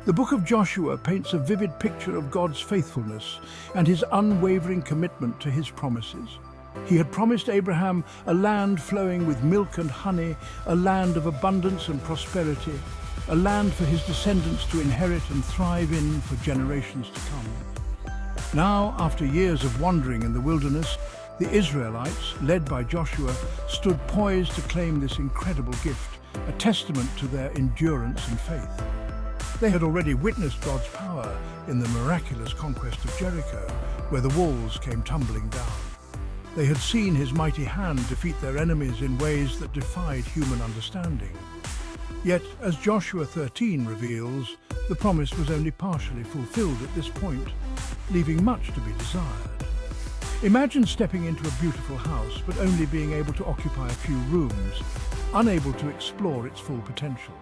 The book of Joshua paints a vivid picture of God's faithfulness and his unwavering commitment to his promises. He had promised Abraham a land flowing with milk and honey, a land of abundance and prosperity, a land for his descendants to inherit and thrive in for generations to come. Now, after years of wandering in the wilderness, the Israelites, led by Joshua, stood poised to claim this incredible gift, a testament to their endurance and faith. They had already witnessed God's power in the miraculous conquest of Jericho, where the walls came tumbling down. They had seen his mighty hand defeat their enemies in ways that defied human understanding. Yet, as Joshua 13 reveals, the promise was only partially fulfilled at this point, leaving much to be desired. Imagine stepping into a beautiful house, but only being able to occupy a few rooms, unable to explore its full potential.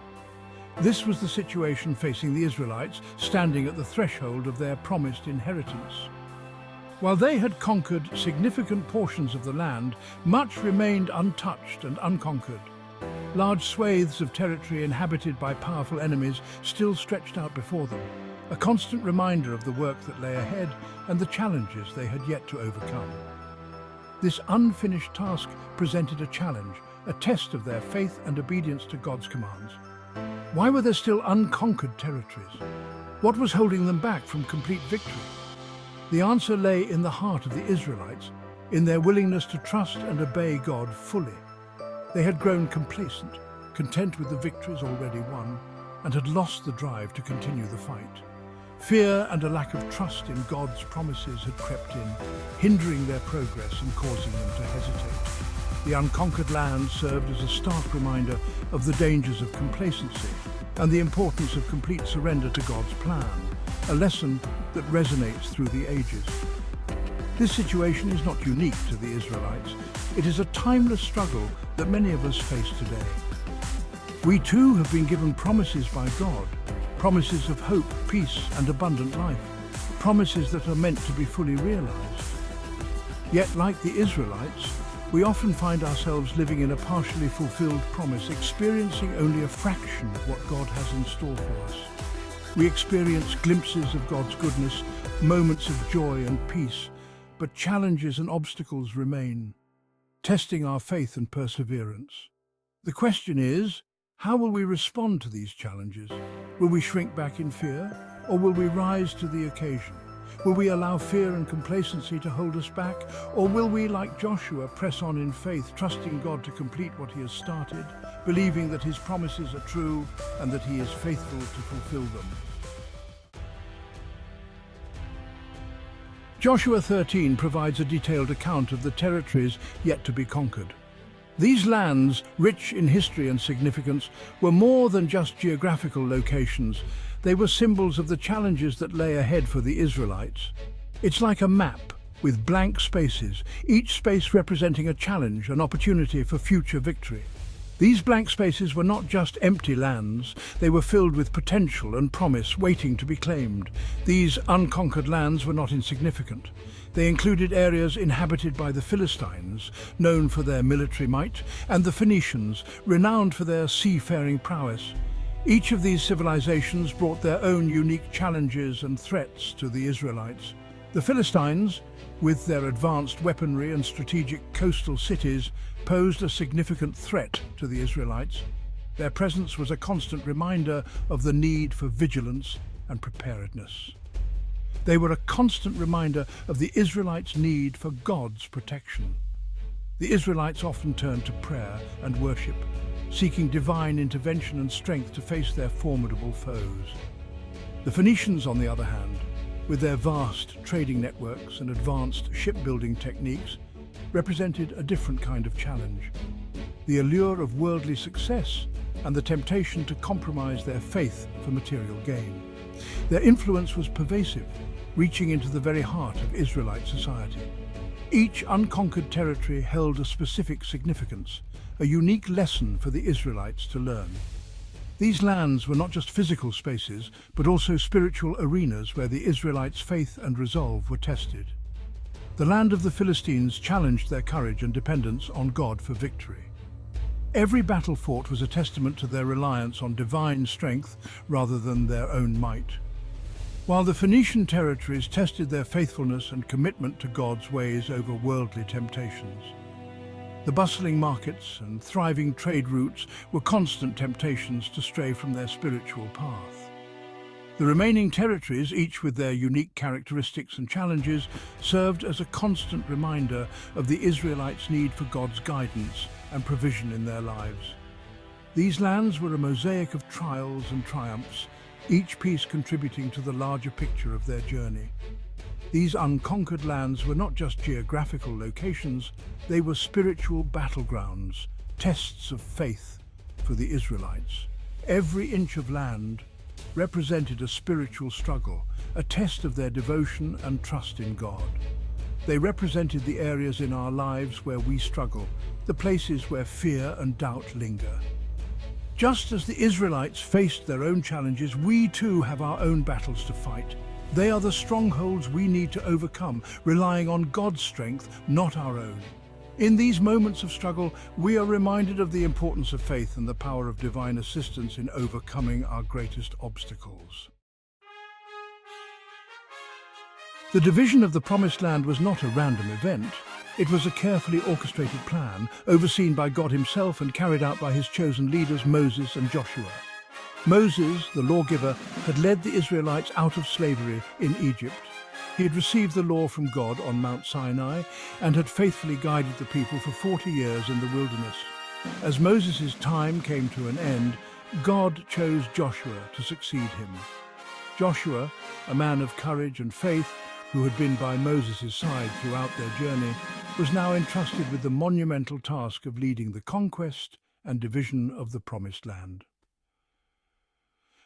This was the situation facing the Israelites, standing at the threshold of their promised inheritance. While they had conquered significant portions of the land, much remained untouched and unconquered. Large swathes of territory inhabited by powerful enemies still stretched out before them, a constant reminder of the work that lay ahead and the challenges they had yet to overcome. This unfinished task presented a challenge, a test of their faith and obedience to God's commands. Why were there still unconquered territories? What was holding them back from complete victory? The answer lay in the heart of the Israelites, in their willingness to trust and obey God fully. They had grown complacent, content with the victories already won, and had lost the drive to continue the fight. Fear and a lack of trust in God's promises had crept in, hindering their progress and causing them to hesitate. The unconquered land served as a stark reminder of the dangers of complacency and the importance of complete surrender to God's plan, a lesson that resonates through the ages. This situation is not unique to the Israelites. It is a timeless struggle that many of us face today. We too have been given promises by God, promises of hope, peace, and abundant life, promises that are meant to be fully realized. Yet, like the Israelites, we often find ourselves living in a partially fulfilled promise, experiencing only a fraction of what God has in store for us. We experience glimpses of God's goodness, moments of joy and peace, but challenges and obstacles remain, testing our faith and perseverance. The question is, how will we respond to these challenges? Will we shrink back in fear, or will we rise to the occasion? Will we allow fear and complacency to hold us back, or will we, like Joshua, press on in faith, trusting God to complete what he has started, believing that his promises are true and that he is faithful to fulfill them? Joshua 13 provides a detailed account of the territories yet to be conquered. These lands, rich in history and significance, were more than just geographical locations. They were symbols of the challenges that lay ahead for the Israelites. It's like a map with blank spaces, each space representing a challenge, an opportunity for future victory. These blank spaces were not just empty lands, they were filled with potential and promise waiting to be claimed. These unconquered lands were not insignificant. They included areas inhabited by the Philistines, known for their military might, and the Phoenicians, renowned for their seafaring prowess. Each of these civilizations brought their own unique challenges and threats to the Israelites. The Philistines, with their advanced weaponry and strategic coastal cities, posed a significant threat to the Israelites. Their presence was a constant reminder of the need for vigilance and preparedness. They were a constant reminder of the Israelites' need for God's protection. The Israelites often turned to prayer and worship, seeking divine intervention and strength to face their formidable foes. The Phoenicians, on the other hand, with their vast trading networks and advanced shipbuilding techniques, represented a different kind of challenge. The allure of worldly success and the temptation to compromise their faith for material gain. Their influence was pervasive, reaching into the very heart of Israelite society. Each unconquered territory held a specific significance, a unique lesson for the Israelites to learn. These lands were not just physical spaces, but also spiritual arenas where the Israelites' faith and resolve were tested. The land of the Philistines challenged their courage and dependence on God for victory. Every battle fought was a testament to their reliance on divine strength rather than their own might. While the Phoenician territories tested their faithfulness and commitment to God's ways over worldly temptations. The bustling markets and thriving trade routes were constant temptations to stray from their spiritual path. The remaining territories, each with their unique characteristics and challenges, served as a constant reminder of the Israelites' need for God's guidance and provision in their lives. These lands were a mosaic of trials and triumphs, each piece contributing to the larger picture of their journey. These unconquered lands were not just geographical locations, they were spiritual battlegrounds, tests of faith for the Israelites. Every inch of land represented a spiritual struggle, a test of their devotion and trust in God. They represented the areas in our lives where we struggle, the places where fear and doubt linger. Just as the Israelites faced their own challenges, we too have our own battles to fight. They are the strongholds we need to overcome, relying on God's strength, not our own. In these moments of struggle, we are reminded of the importance of faith and the power of divine assistance in overcoming our greatest obstacles. The division of the Promised Land was not a random event. It was a carefully orchestrated plan, overseen by God himself and carried out by his chosen leaders, Moses and Joshua. Moses, the lawgiver, had led the Israelites out of slavery in Egypt. He had received the law from God on Mount Sinai and had faithfully guided the people for 40 years in the wilderness. As Moses' time came to an end, God chose Joshua to succeed him. Joshua, a man of courage and faith, who had been by Moses' side throughout their journey, was now entrusted with the monumental task of leading the conquest and division of the Promised Land.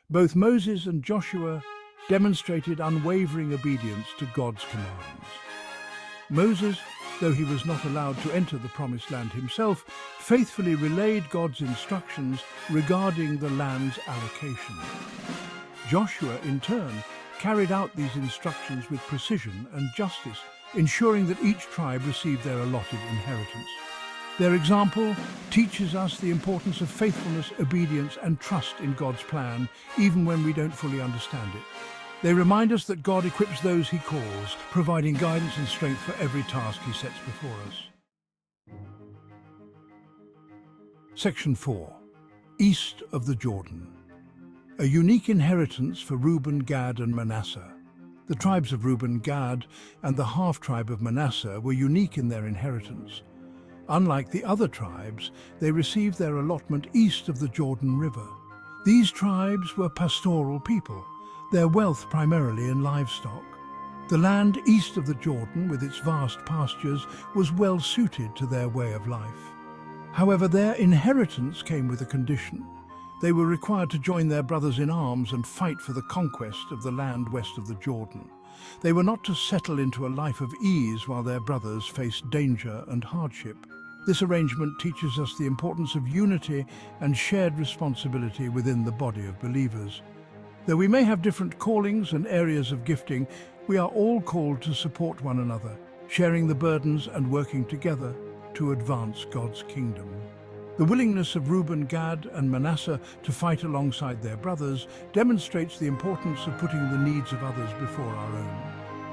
Both Moses and Joshua demonstrated unwavering obedience to God's commands. Moses, though he was not allowed to enter the Promised Land himself, faithfully relayed God's instructions regarding the land's allocation. Joshua, in turn, carried out these instructions with precision and justice, ensuring that each tribe received their allotted inheritance. Their example teaches us the importance of faithfulness, obedience, and trust in God's plan, even when we don't fully understand it. They remind us that God equips those he calls, providing guidance and strength for every task he sets before us. Section 4. East of the Jordan. A unique inheritance for Reuben, Gad, and Manasseh. The tribes of Reuben, Gad, and the half-tribe of Manasseh were unique in their inheritance. Unlike the other tribes, they received their allotment east of the Jordan River. These tribes were pastoral people, their wealth primarily in livestock. The land east of the Jordan, with its vast pastures, was well suited to their way of life. However, their inheritance came with a condition. They were required to join their brothers in arms and fight for the conquest of the land west of the Jordan. They were not to settle into a life of ease while their brothers faced danger and hardship. This arrangement teaches us the importance of unity and shared responsibility within the body of believers. Though we may have different callings and areas of gifting, we are all called to support one another, sharing the burdens and working together to advance God's kingdom. The willingness of Reuben, Gad, and Manasseh to fight alongside their brothers demonstrates the importance of putting the needs of others before our own.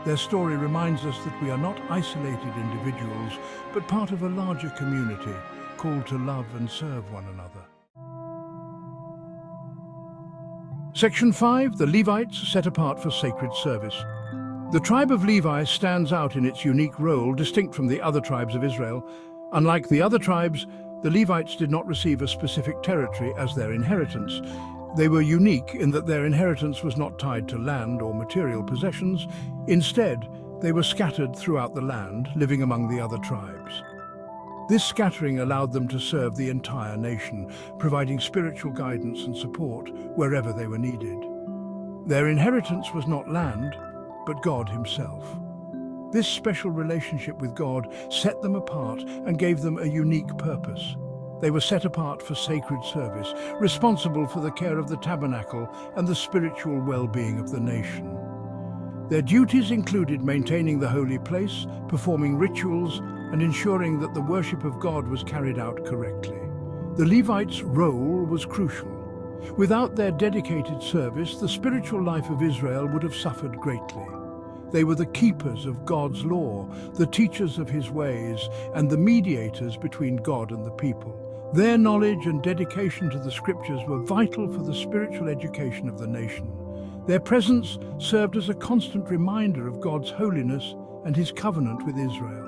Their story reminds us that we are not isolated individuals, but part of a larger community, called to love and serve one another. Section 5. The Levites set apart for sacred service. The tribe of Levi stands out in its unique role, distinct from the other tribes of Israel. Unlike the other tribes, the Levites did not receive a specific territory as their inheritance. They were unique in that their inheritance was not tied to land or material possessions. Instead, they were scattered throughout the land, living among the other tribes. This scattering allowed them to serve the entire nation, providing spiritual guidance and support wherever they were needed. Their inheritance was not land, but God himself. This special relationship with God set them apart and gave them a unique purpose. They were set apart for sacred service, responsible for the care of the tabernacle and the spiritual well-being of the nation. Their duties included maintaining the holy place, performing rituals, and ensuring that the worship of God was carried out correctly. The Levites' role was crucial. Without their dedicated service, the spiritual life of Israel would have suffered greatly. They were the keepers of God's law, the teachers of his ways, and the mediators between God and the people. Their knowledge and dedication to the scriptures were vital for the spiritual education of the nation. Their presence served as a constant reminder of God's holiness and his covenant with Israel.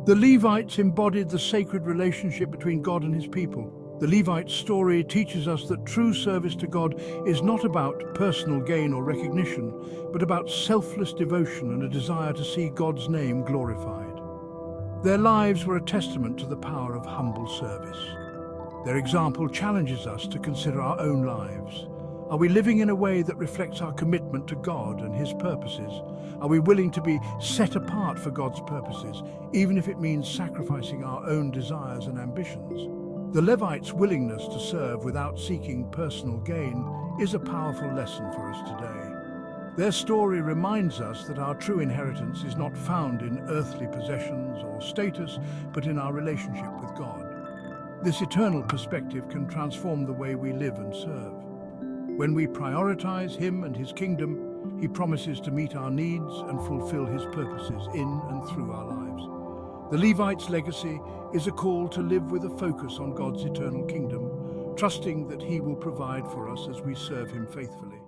The Levites embodied the sacred relationship between God and his people. The Levite story teaches us that true service to God is not about personal gain or recognition, but about selfless devotion and a desire to see God's name glorified. Their lives were a testament to the power of humble service. Their example challenges us to consider our own lives. Are we living in a way that reflects our commitment to God and his purposes? Are we willing to be set apart for God's purposes, even if it means sacrificing our own desires and ambitions? The Levites' willingness to serve without seeking personal gain is a powerful lesson for us today. Their story reminds us that our true inheritance is not found in earthly possessions or status, but in our relationship with God. This eternal perspective can transform the way we live and serve. When we prioritize him and his kingdom, he promises to meet our needs and fulfill his purposes in and through our lives. The Levites' legacy is a call to live with a focus on God's eternal kingdom, trusting that he will provide for us as we serve him faithfully.